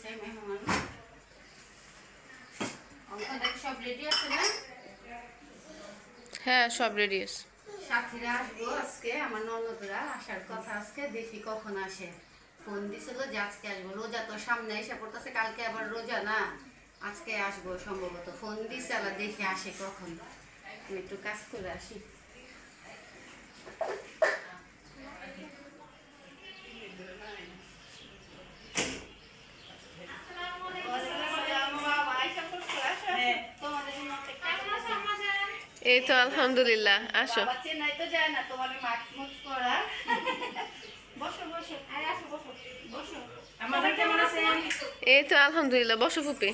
আসতেছে মেহমান। অঙ্কন সব রেডি আছে না? হ্যাঁ, সব রেডি আছে। সাথীরা আসবো আজকে, আমার ননদরা আসার কথা আজকে, দেখি কখন আসে। ফোন দিছিল যে আজকে আসবো, রোজা তো সামনে এসে পড়তেছে, কালকে আবার রোজা না, আজকে আসবো সম্ভবত। ফোন দিছে, আবার দেখি আসে কখন। আমি একটু কাজ করে আসি। এই তো আলহামদুলিল্লাহ, আসো। চেন্নাই তো যায় না তোমার মাছ করা। বসো বসো, আসো বসো বসো। আমাদের কেমন আছে? এই তো আলহামদুলিল্লাহ, বসো ফুপি।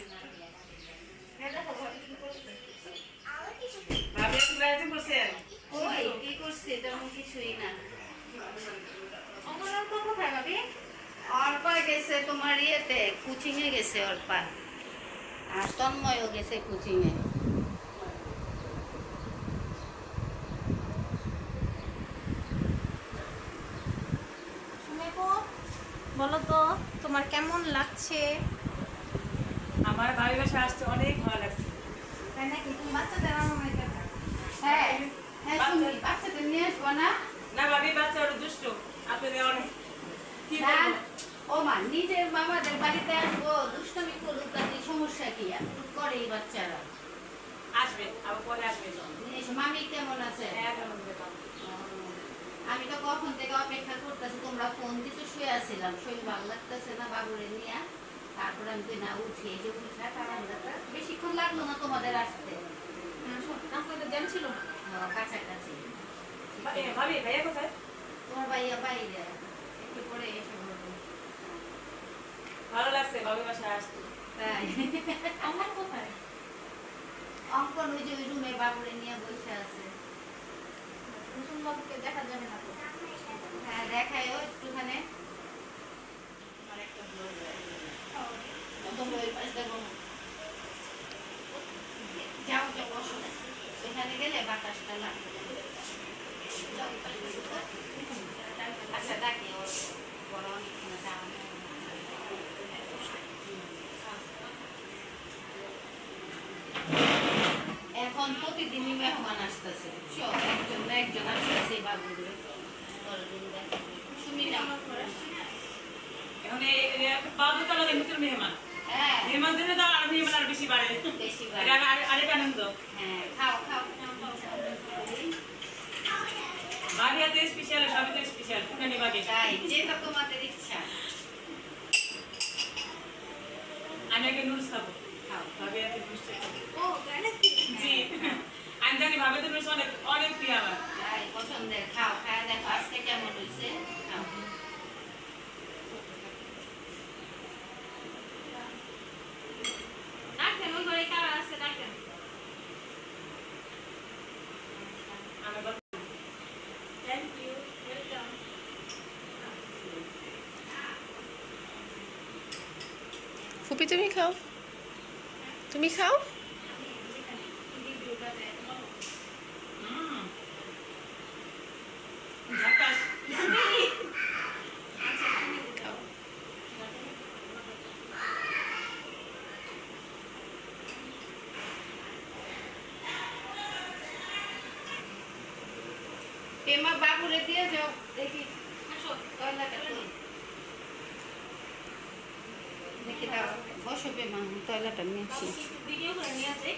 কি করছে তেমন কিছুই না। অর্পা গেছে তোমার ইয়েতে, কোচিং এ গেছে অর্পা, আর তন্ময়ও গেছে কোচিং এ। বলো তো তোমার কেমন লাগছে? আমার ভাবি বাসা আসতে অনেক ভালো লাগছে। তাই নাকি? তুমি বাচ্চাদের আমার হ্যাঁ হ্যাঁ, তুমি বাচ্চাদের নিয়ে আসবো না? না ভাবি, বাচ্চা ওরা দুষ্ট, আপনাদের অনেক কি না, বলবো? ও মা, নিজের মামাদের বাড়িতে আসবো, দুষ্টমি করুক, তাদের সমস্যা কি? করে এই বাচ্চারা। আসবে, আবার পরে আসবে। মামি কেমন আছে? হ্যাঁ, কেমন দেখলাম। আমি তো কখন থেকে অপেক্ষা করতেছি, তোমরা ফোন দিতে শুয়ে আছিলাম, শরীর ভালো লাগতেছে না বাবুরে নিয়ে। তারপরে আমি না উঠি, এই যে উঠা কারণটা বেশিক্ষণ লাগলো না তোমাদের আসতে। জ্যাম ছিল না কাছাকাছি। ভাবি ভাইয়া কোথায়? তোমার ভাইয়া বাইরে, একটু পরে এসে বলবো। ভালো লাগছে ভাবি বাসা আসতে। তাই? আমার কোথায়? অঙ্কন ওই যে ওই রুমে বাবুরে নিয়ে বসে আছে। কুসুম বাবুকে দেখা যাবে না তো? হ্যাঁ, দেখায় একটুখানে। যাও যাও, বসো, সেখানে গেলে বাতাসটা লাগবে। আচ্ছা, ডাকি ওর বড় অনেকখানে যাওয়া। এখন প্রতিদিনই মেহমান আসতেছে, একজন না একজন আসতেছে বাবুদের। সুমিনা এখন বাবু তো আমাদের নতুন মেহমান। হ্যাঁ, মেহমান দিনে তো আর মেহমান আর বেশি বাড়ে। বেশি এটা আরেক আনন্দ। হ্যাঁ, খাও খাও। ভাবি হাতে স্পেশাল, সবই তো স্পেশাল। কোনখানে ভাবি? তাই, যেটা তোমাদের ইচ্ছা। আমি আগে নুডলস খাবো। খাও। ভাবি হাতে নুডলস খাবো। ও তাই নাকি? জি, আমি জানি ভাবি তো নুডলস অনেক অনেক প্রিয় আমার। তাই, পছন্দের। খাও, খায় দেখো আজকে কেমন হয়েছে। খাও। ডাকেন, ওই ঘরে কারা আছে ডাকেন। আমার বাবা থ্যাংক ইউ, ওয়েলকাম। ফুপি তুমি খাও, তুমি খাও। ঝাকাস। খাও। পেমা বাবুরে দিয়ে যাও, দেখি। আসো, টয়লেটে তো দেখি দাও। বসো পেমা, টয়লেটে নিয়ে আসি। ভিডিও করে নিয়ে আসে।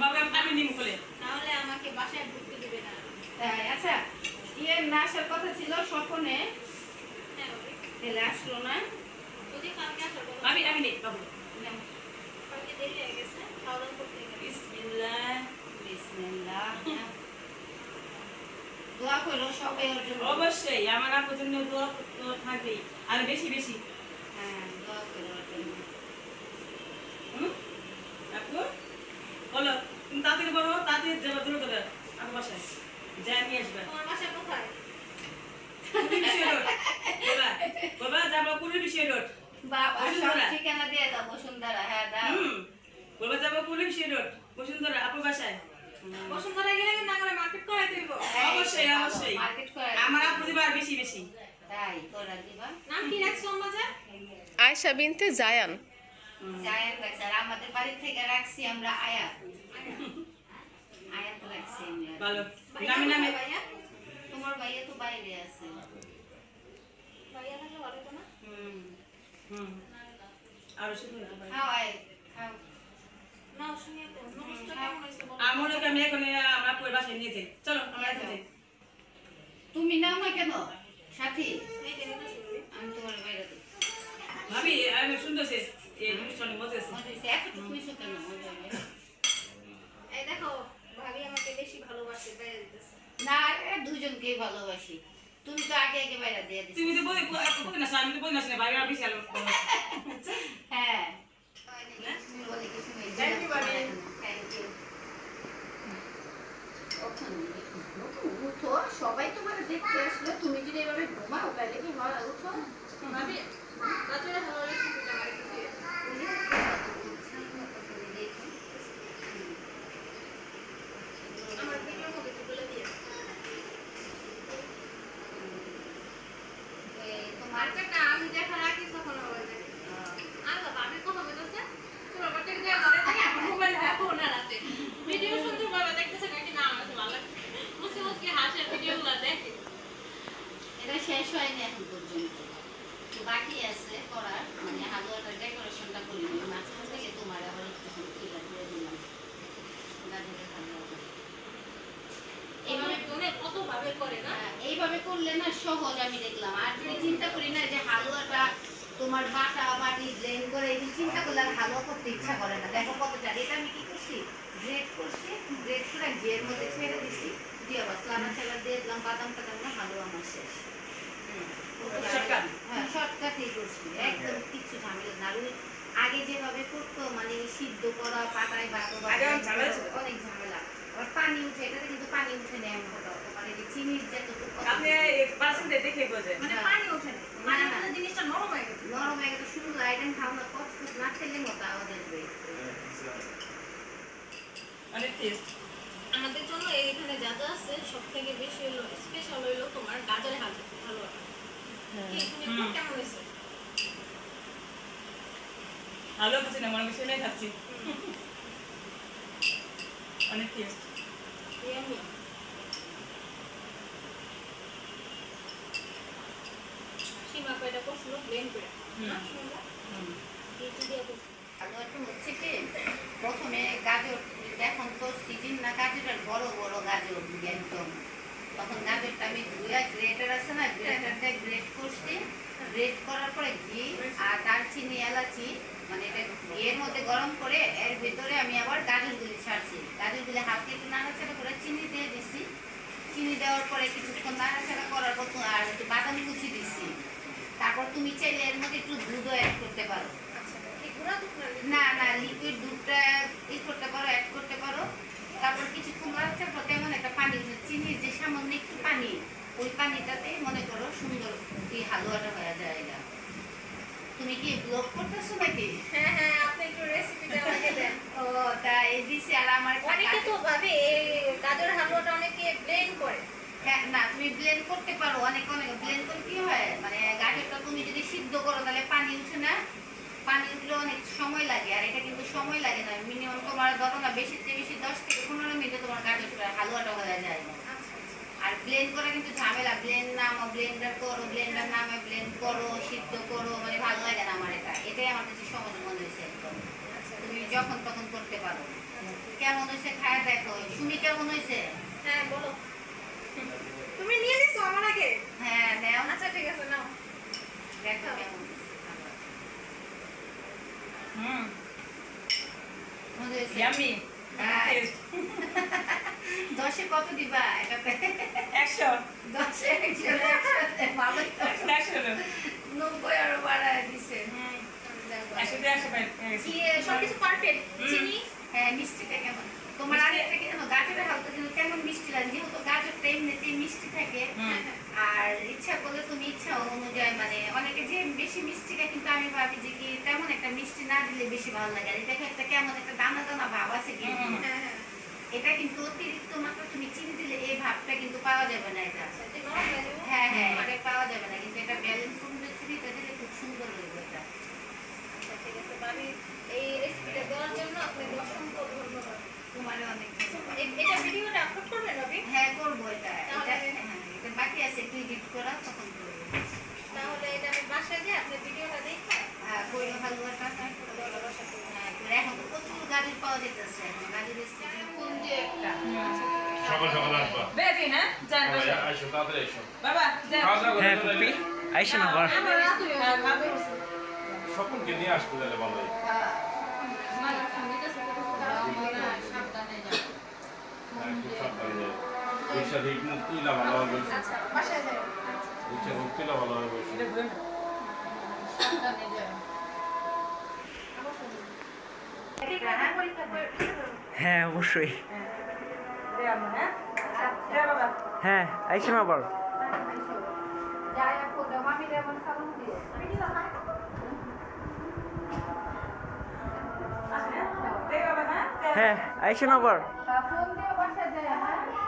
বাবা আমি নিম কোলে। তাহলে আমাকে বাসায় ঢুকতে দিবে না। তাই, আচ্ছা, ইয়ে না আসার কথা ছিল স্বপনে, হ্যাঁ ওই তাহলে আসলো না। যদি কালকে আসার কথা। আমি নেই বাবু। কালকে দেরি হয়ে গেছে, খাওয়া দাওয়া করতে গেছে। বিসমিল্লাহ। বিসমিল্লাহ। দোয়া করো সবাই ওর জন্য। অবশ্যই আমার আপুর জন্য দোয়া তো থাকবেই, আর বেশি বেশি। হ্যাঁ, দোয়া করো ওর জন্য। আপু বলো, তুমি তাড়াতাড়ি বলো, তাড়াতাড়ি যাবো দূর করে আপু বাসায় যা নিয়ে আসবে। তোমার বাসা কোথায়? বাবা যাবো পুরী বিশ্বের রোড। বাবা সব বসুন্ধরা। ঠিকানা দিয়ে দাও, বসুন্ধরা। হ্যাঁ, দাও। বাবা যাবো পুরী বিশ্বের রোড, বসুন্ধরা আপু বাসায়। বসুন্ধরা গেলে কিন্তু আমার মার্কেট করাই দিব। অবশ্যই অবশ্যই, মার্কেট করে আমার আপুর দিবা আর বেশি বেশি। তাই তোরা দিবা নাম কি রাখছো আম্মা জান? আয়শা বিনতে জায়ান। জায়ান রাখছি আর আমাদের বাড়ি থেকে রাখছি আমরা আয়াত আয়াত রাখছি আমরা ভালো ভাইয়া নামে নামে কোথায় ভাইয়া? তোমার ভাইয়া তো বাইরে আছে ভাইয়া থাকলে ভালো হতো না? হুম হুম আর শুধু এটা ভাই খাও আয় খাও না, শুনিয়ে তো। নমস্কার, কেমন হয়েছে বলো? আমার লোক আমি এখন আমরা পরে বাসায় নিয়ে যাই চলো আমরা এখন যাই তুমি নাও না কেন সাথী এই যে নিতে শুরু। আমি তোমার বাইরে দিই ভাবি আমি শুনতেছি এই অনুষ্ঠানে মজা আছে মজা হয়েছে এতটুকু হয়েছে কেন মজা হয়েছে এই দেখো, ভাবি আমাকে বেশি ভালোবাসে, বাইরে দিতেছে। না এরা দুজনকেই ভালোবাসি তুমি তো আগে আগে বাইরে দিয়ে দিচ্ছ তুমি তো বই না আমি তো বই না ভাই আর বিশাল হ্যাঁ তুমি বলে কিছু নেই Thank you, বাবি। থ্যাংক ইউ উঠো সবাই তোমার দেখতে আসলো তুমি যদি এভাবে ঘুমাও তাহলে কি হয় উঠো ভাবি, রাতের ভালো রেসিপিটা আমার একটু দিয়ে দাও। আমার ভিডিওর মধ্যে একটু বলে দিয়ে দাও। মার্কেটটা আমি দেখার আগে তখন আবার দেখি। আল্লাহ, ভাবি কথা বলতেছে, তোমার বাচ্চাকে দিয়ে ঘরে থেকে আমার মোবাইল দেখো না রাতে। ভিডিও সুন্দরভাবে দেখতেছে নাকি না, আমার তো ভালো লাগছে। মুসকে মুসকে হাসে ভিডিওগুলো দেখে। এটা শেষ হয়নি এখন পর্যন্ত তো বাকি আছে করার মানে হালুয়াটার ডেকোরেশনটা করিনি মাঝখান থেকে তোমার আবার একটু তুলে দিয়ে দিলাম গাজরের হালুয়াটা এইভাবে অনেক কত ভাবে করে না? এইভাবে করলে না সহজ আমি দেখলাম আর যদি চিন্তা করি না যে হালুয়াটা তোমার বাটা বাটি ব্লেন্ড করে এই চিন্তা করলে আর হালুয়া করতে ইচ্ছা করে না দেখো কতটা এটা আমি কি করছি গ্রেট করছি গ্রেট করে ঘিয়ের মধ্যে ছেড়ে দিছি দিয়ে আবার স্লানা ছেড়ে দিয়ে দিলাম বাদাম টাদাম না হালুয়া আমার শেষ Shortcut? হ্যাঁ শর্টকাটেই করছি একদম কিচ্ছু ঝামেলা না আর ওই আগে যেভাবে করতো মানে সিদ্ধ করা পাতায় বাটো আগে অনেক ঝামেলা ছিল। অনেক ঝামেলা আবার পানি উঠে এটাতে কিন্তু পানি উঠে নেয় এমন হতো মানে যে চিনির যতটুকু আপনি বাসিন্দে দেখে বোঝেন মানে হ্যাঁ। পানি ওঠে না। না, পানি না। উঠলে জিনিসটা নরম হয়ে গেছে। নরম হয়ে গেছে শুধু আইটেম খাওয়া কষ্ট না খেলে মতো আওয়াজ আসবে অনেক টেস্ট আমাদের জন্য এইখানে যা যা আছে সব থেকে বেশি হলো স্পেশাল হইলো তোমার গাজরের হালুয়া। কি তুমি হুম। কেমন হয়েছে? ভালো খাচ্ছি না মনে বেশি খাচ্ছি অনেক টেস্ট Yummy. সীমা কয়টা করছিল ব্লেন্ড করে না সীমা এই দিয়ে করছিল। হালুয়াটা হচ্ছে কি প্রথমে গাজর এখন তো সিজন না গাজরের বড় বড় গাজর একদম তখন গাজরটা আমি ধুয়ে গ্রেটার আছে না গ্রেটারটা গ্রেট করছি গ্রেট করার পরে ঘি আর দারচিনি এলাচি মানে এটা ঘিয়ের মধ্যে গরম করে এর ভেতরে আমি আবার গাজরগুলি ছাড়ছি গাজরগুলি হালকা একটু নাড়াচাড়া করে চিনি দিয়ে দিচ্ছি চিনি দেওয়ার পরে কিছুক্ষণ নাড়াচাড়া করার পর আর একটু বাদাম কুচি দিচ্ছি তারপর তুমি চাইলে এর মধ্যে একটু দুধও অ্যাড করতে পারো আচ্ছা, এই গুঁড়া দুধ না? না না লিকুইড দুধটা ই করতে পারো অ্যাড করতে পারো তারপর কিছুক্ষণ লাগছে তেমন একটা পানি চিনির যে সামান্য একটু পানি ওই পানিটাতে মনে করো সুন্দর এই হালুয়াটা হয়ে যায় এটা তুমি কি ব্লগ করতেছো নাকি হ্যাঁ হ্যাঁ, আপনি একটু রেসিপিটা আমাকে দেন। ও তাই দিছি আর আমার অনেকে তো ভাবে এই গাজরের হালুয়াটা অনেকে ব্লেন্ড করে। হ্যাঁ, না তুমি ব্লেন্ড করতে পারো অনেক অনেক ব্লেন্ড করে কি হয় মানে গাজরটা তুমি যদি সিদ্ধ করো তাহলে পানি উঠে না পানি উঠলে অনেক সময় লাগে আর এটা কিন্তু সময় লাগে না মিনিমাম তোমার ধরো না বেশিতে বেশি 10 থেকে 15 মিনিটে তোমার গাজরটা হালুয়াটা হয়ে যায় আর ব্লেন্ড করা কিন্তু ঝামেলা ব্লেন্ড নামো ব্লেন্ডার করো ব্লেন্ডার নামে ব্লেন্ড করো সিদ্ধ করো মানে ভালো লাগে না আমার এটাই আমার কাছে সহজ মনে হয়েছে একদম তুমি যখন তখন করতে পারো কেমন হয়েছে খায় দেখো সুমি কেমন হয়েছে হ্যাঁ বলো। তুমি নিয়ে নিছো আমার আগে? হ্যাঁ নেও আচ্ছা ঠিক আছে, নাও। দেখো কেমন হয়েছে হুম মজা হয়েছে ইয়ামি হ্যাঁ। টেস্ট 10-এ কত দিবা এটাতে 100 10-এ 100 ভালোই তো 90 আরো বাড়ায় দিছে কি সবকিছু পারফেক্ট? চিনি হ্যাঁ মিষ্টিটা কেমন তোমার মিষ্টি? আরেকটা কি জানো গাজরের হালকা কিন্তু কেমন মিষ্টি লাগে যেহেতু গাজরটা এমনিতেই মিষ্টি থাকে আর ইচ্ছা করলে তুমি ইচ্ছা অনুযায়ী মানে অনেকে যে বেশি মিষ্টি খায় কিন্তু আমি ভাবি যে কি তেমন একটা মিষ্টি না দিলে বেশি ভালো লাগে আর এটা একটা কেমন একটা দানা দানা ভাব আছে কিন্তু হ্যাঁ হ্যাঁ, এটা কিন্তু অতিরিক্ত মাত্রা তুমি চিনি দিলে এই ভাবটা কিন্তু পাওয়া যাবে না এটা এটা নরম হয়ে যাবে। হ্যাঁ হ্যাঁ এটা পাওয়া যাবে না কিন্তু এটা পাওয়া যেতেছে গাড়ি দিচ্ছে কোন দিয়ে একটা সকাল সকাল আসবা বেবি হ্যাঁ যান সবাই বসে আইসো তাড়াতাড়ি এসো বাবা যান খাওয়া দাওয়া হ্যাঁ করে ফুপি আইসেন আবার আমার রাতে হ্যাঁ খাবে সকলকে নিয়ে আসতে গেলে ভালো হয় আমার সঙ্গে তো সাবধানে যাও খুব সাবধানে যায় রিক্সা ঠিক মুখ তুইলা ভালোভাবে বলছি আচ্ছা বাসায় যাও রিক্সা মুখ তুইলা ভালোভাবে বলছি এটা ঘুরে না সাবধানে যাও হ্যাঁ অবশ্যই দে আম্মা হ্যাঁ দে বাবা হ্যাঁ আইসেন আবার যাই এখন মামি যেমন সালাম দিয়ে দে বাবা হ্যাঁ হ্যাঁ আইসেন আবার ফোন দিয়ে বাসা যায় হ্যাঁ